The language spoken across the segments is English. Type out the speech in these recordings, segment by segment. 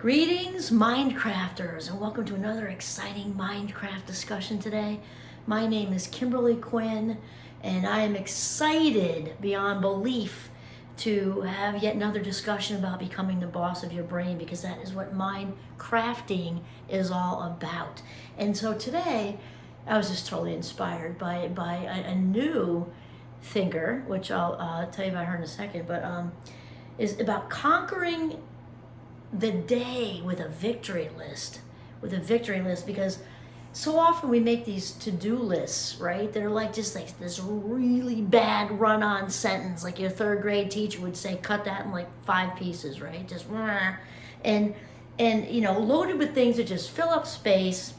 Greetings, Mindcrafters, and welcome to another exciting Mindcraft discussion today. My name is Kimberly Quinn, and I am excited beyond belief to have yet another discussion about becoming the boss of your brain, because that is what Mindcrafting is all about. And so today, I was just totally inspired by a new thinker, which I'll tell you about her in a second, but is about conquering the day with a victory list. Because so often we make these to-do lists, right? They're like just like this really bad run-on sentence, like your third grade teacher would say, cut that in like 5 pieces, right? Just and you know, loaded with things that just fill up space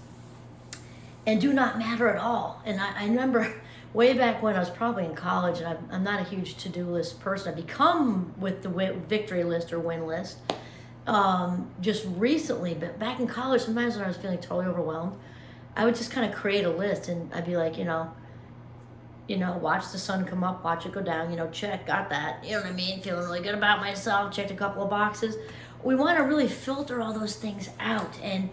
and do not matter at all. And I remember way back when I was probably in college, and I'm not a huge to-do list person. I've become with the victory list or win list just recently, but back in college, sometimes when I was feeling totally overwhelmed, I would just kind of create a list, and I'd be like, you know, watch the sun come up, watch it go down, check, got that, you know what I mean, feeling really good about myself, checked a couple of boxes. We want to really filter all those things out, and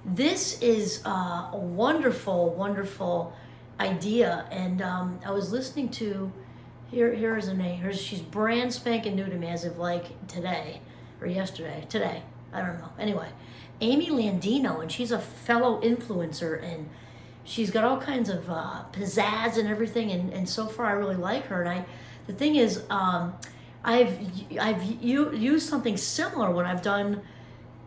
this is a wonderful, wonderful idea. And I was listening to, here is a name, she's brand spanking new to me as of like today, or yesterday, today, I don't know. Anyway, Amy Landino, and she's a fellow influencer, and she's got all kinds of pizzazz and everything, and so far I really like her. And the thing is, I've used something similar when I've done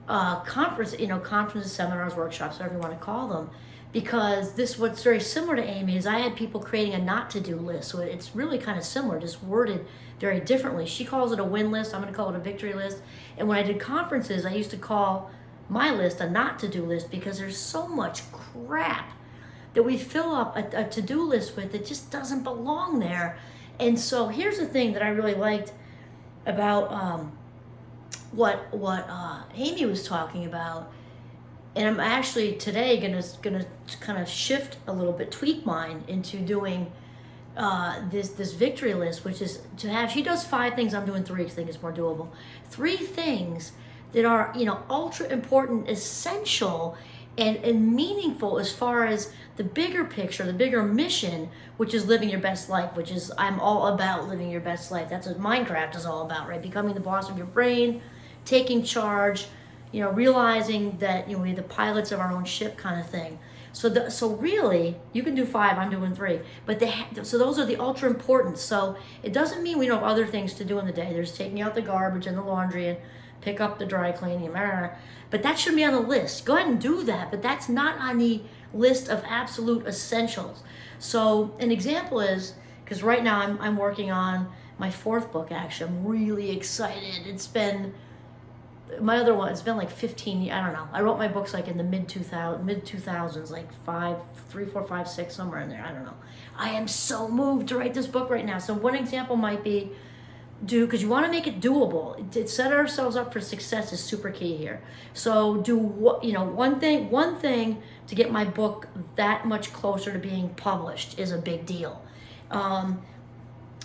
conferences, seminars, workshops, whatever you want to call them, because what's very similar to Amy is I had people creating a not to do list, so it's really kind of similar, just worded very differently. She calls it a win list, I'm going to call it a victory list. And when I did conferences, I used to call my list a not to do list, because there's so much crap that we fill up a to do list with that just doesn't belong there. And so here's the thing that I really liked about what Amy was talking about, and I'm actually today gonna kind of shift a little bit, tweak mine into doing this victory list, which is to have. She does 5 things. I'm doing 3 because I think it's more doable. 3 things that are ultra important, essential, and meaningful as far as the bigger picture, the bigger mission, which is living your best life. Which is, I'm all about living your best life. That's what Minecraft is all about, right? Becoming the boss of your brain, taking charge, realizing that we're the pilots of our own ship, kind of thing. So really, you can do 5. I'm doing 3, but so those are the ultra important. So it doesn't mean we don't have other things to do in the day. There's taking out the garbage and the laundry and pick up the dry cleaning, but that should be on the list. Go ahead and do that, but that's not on the list of absolute essentials. So an example is, because right now I'm working on my 4th book. Actually, I'm really excited. It's been my other one, it's been like 15 years, I don't know. I wrote my books like in the mid 2000s, like 3, 4, 5, 6, somewhere in there, I don't know. I am so moved to write this book right now. So one example might be, because you want to make it doable. Set ourselves up for success is super key here. So do one thing to get my book that much closer to being published is a big deal.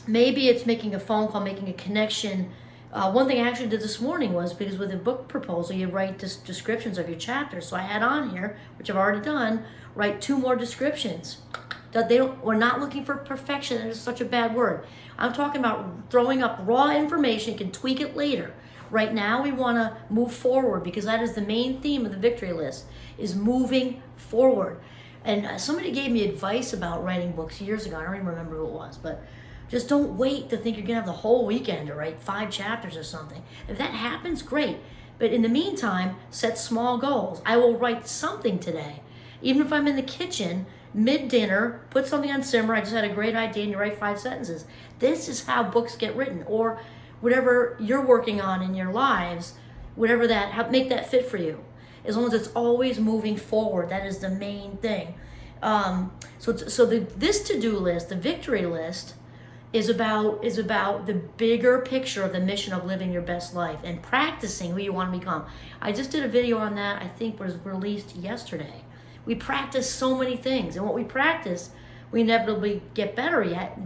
Maybe it's making a phone call, making a connection. One thing I actually did this morning was, because with a book proposal, you write descriptions of your chapters. So I had on here, which I've already done, write 2 more descriptions. We're not looking for perfection. That is such a bad word. I'm talking about throwing up raw information. You can tweak it later. Right now, we want to move forward, because that is the main theme of the victory list, is moving forward. And somebody gave me advice about writing books years ago. I don't even remember who it was, but just don't wait to think you're going to have the whole weekend to write 5 chapters or something. If that happens, great. But in the meantime, set small goals. I will write something today. Even if I'm in the kitchen, mid-dinner, put something on simmer. I just had a great idea, and you write 5 sentences. This is how books get written, or whatever you're working on in your lives, whatever make that fit for you. As long as it's always moving forward, that is the main thing. This to-do list, the victory list, is about the bigger picture of the mission of living your best life and practicing who you want to become. I just did a video on that, I think was released yesterday. We practice so many things, and what we practice, we inevitably get better at.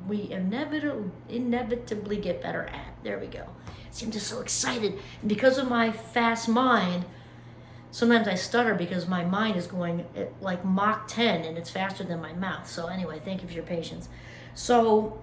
We inevitably get better at. There we go. See, I'm just so excited. And because of my fast mind, sometimes I stutter because my mind is going at like Mach 10 and it's faster than my mouth. So anyway, thank you for your patience. So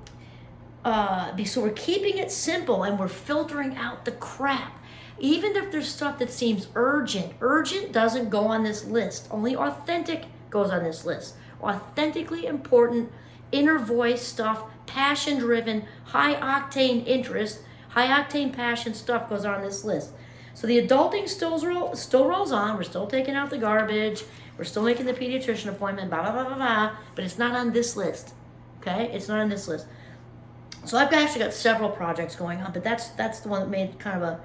we're keeping it simple and we're filtering out the crap. Even if there's stuff that seems urgent, urgent doesn't go on this list. Only authentic goes on this list. Authentically important, inner voice stuff, passion-driven, high-octane interest, high-octane passion stuff goes on this list. So the adulting still rolls on. We're still taking out the garbage. We're still making the pediatrician appointment, blah, blah, blah, blah, blah. But it's not on this list, okay? It's not on this list. So I've actually got several projects going on, but that's the one that made kind of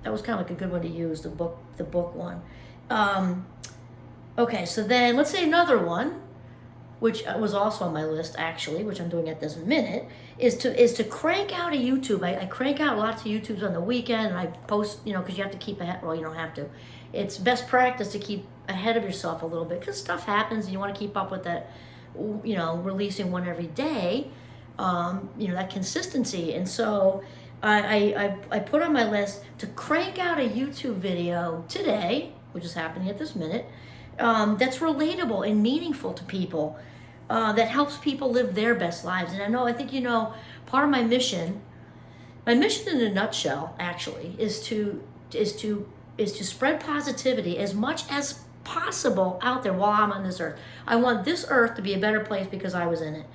that was kind of like a good one to use, the book one. Okay, so then let's say another one, which was also on my list actually, which I'm doing at this minute, is to crank out a YouTube. I crank out lots of YouTubes on the weekend, and I post, because you have to keep ahead. Well, you don't have to. It's best practice to keep ahead of yourself a little bit because stuff happens, and you want to keep up with that. Releasing one every day. That consistency, and so I put on my list to crank out a YouTube video today, which is happening at this minute, that's relatable and meaningful to people, that helps people live their best lives. And I think part of my mission in a nutshell actually is to spread positivity as much as possible out there while I'm on this earth. I want this earth to be a better place because I was in it,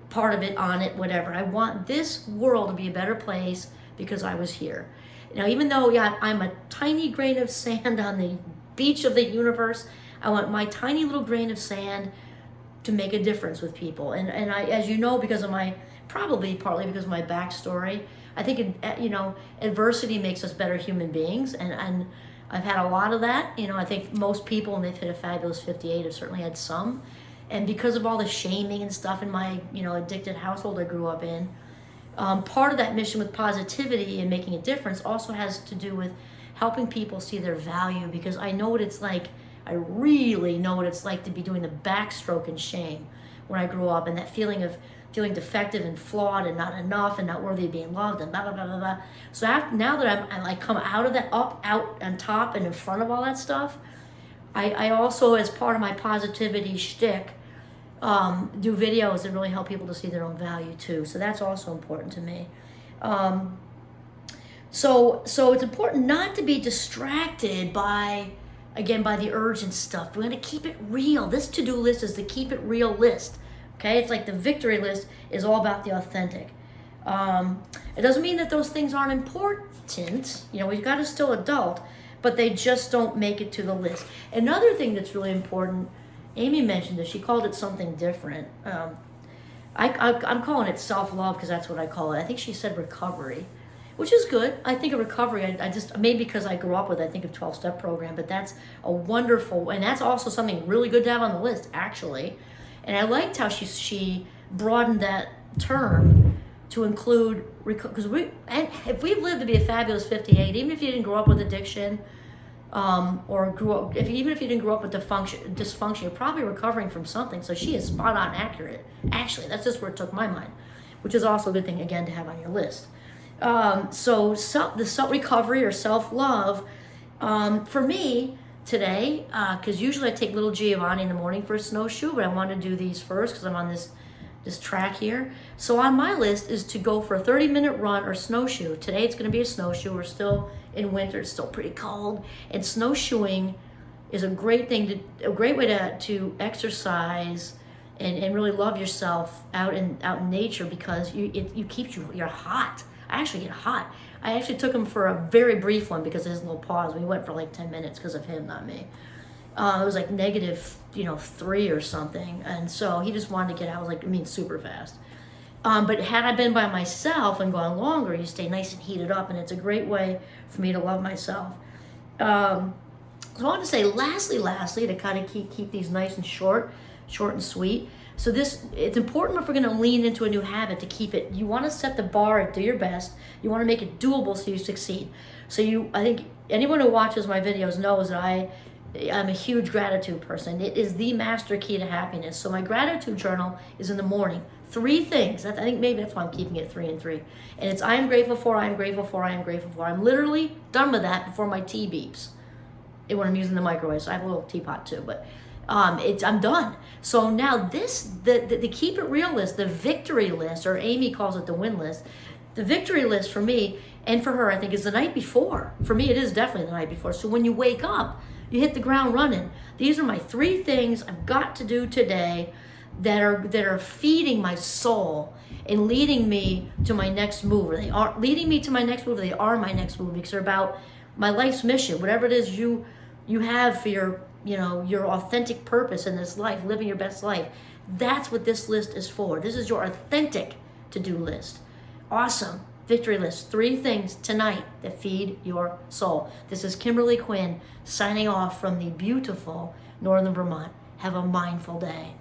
part of it, on it, whatever. I want this world to be a better place because I was here. Now, even though I'm a tiny grain of sand on the beach of the universe, I want my tiny little grain of sand to make a difference with people. And I, as you know, because of probably partly because of my backstory, I think, adversity makes us better human beings. And I've had a lot of that. I think most people, when they've hit a fabulous 58, have certainly had some. And because of all the shaming and stuff in my, addicted household I grew up in, part of that mission with positivity and making a difference also has to do with helping people see their value, because I know what it's like. I really know what it's like to be doing the backstroke and shame when I grew up, and that feeling of feeling defective and flawed and not enough and not worthy of being loved and blah, blah, blah, blah, blah. So now that I come out of that, out on top and in front of all that stuff, I also, as part of my positivity shtick, do videos that really help people to see their own value too. So that's also important to me. So it's important not to be distracted by the urgent stuff. We're going to keep it real. This to-do list is the keep it real list. Okay, it's like the victory list is all about the authentic. It doesn't mean that those things aren't important. We've got to still adult, but they just don't make it to the list. Another thing that's really important, Amy mentioned this. She called it something different. I'm calling it self-love because that's what I call it. I think she said recovery, which is good. I think of recovery, I just, maybe because I grew up with, I think of 12-step program, but that's a wonderful, and that's also something really good to have on the list, actually. And I liked how she broadened that term to include, because if we've lived to be a fabulous 58, even if you didn't grow up with addiction, or even if you didn't grow up with dysfunction, you're probably recovering from something. So she is spot on accurate. Actually, that's just where it took my mind, which is also a good thing, again, to have on your list. The self-recovery or self-love, for me today, because usually I take little Giovanni in the morning for a snowshoe, but I want to do these first because I'm on this track here. So on my list is to go for a 30-minute run or snowshoe. Today it's going to be a snowshoe. We're still in winter. It's still pretty cold. And snowshoeing is a great way to exercise and really love yourself out in nature, because it keeps you're hot. I actually get hot. I actually took him for a very brief one because of his little pause. We went for like 10 minutes because of him, not me. It was like -3 or something. And so he just wanted to get out. Super fast. But had I been by myself and gone longer, you stay nice and heated up, and it's a great way for me to love myself. So I want to say lastly, to kind of keep these nice and short and sweet. So it's important if we're going to lean into a new habit to keep it. You want to set the bar at do your best. You want to make it doable so you succeed. So I think anyone who watches my videos knows that I I'm a huge gratitude person. It is the master key to happiness. So my gratitude journal is in the morning. 3 things. I think maybe that's why I'm keeping it 3 and 3. And it's I am grateful for, I am grateful for, I am grateful for. I'm literally done with that before my tea beeps. When I'm using the microwave, so I have a little teapot too. But I'm done. So now the keep it real list, the victory list, or Amy calls it the win list. The victory list for me and for her, I think, is the night before. For me, it is definitely the night before. So when you wake up, you hit the ground running. These are my 3 things I've got to do today that are feeding my soul and leading me to my next move. Or they are leading me to my next move. They are my next move because they're about my life's mission, whatever it is you have for your authentic purpose in this life, living your best life. That's what this list is for. This is your authentic to-do list. Awesome. Victory list. 3 things tonight that feed your soul. This is Kimberly Quinn signing off from the beautiful Northern Vermont. Have a mindful day.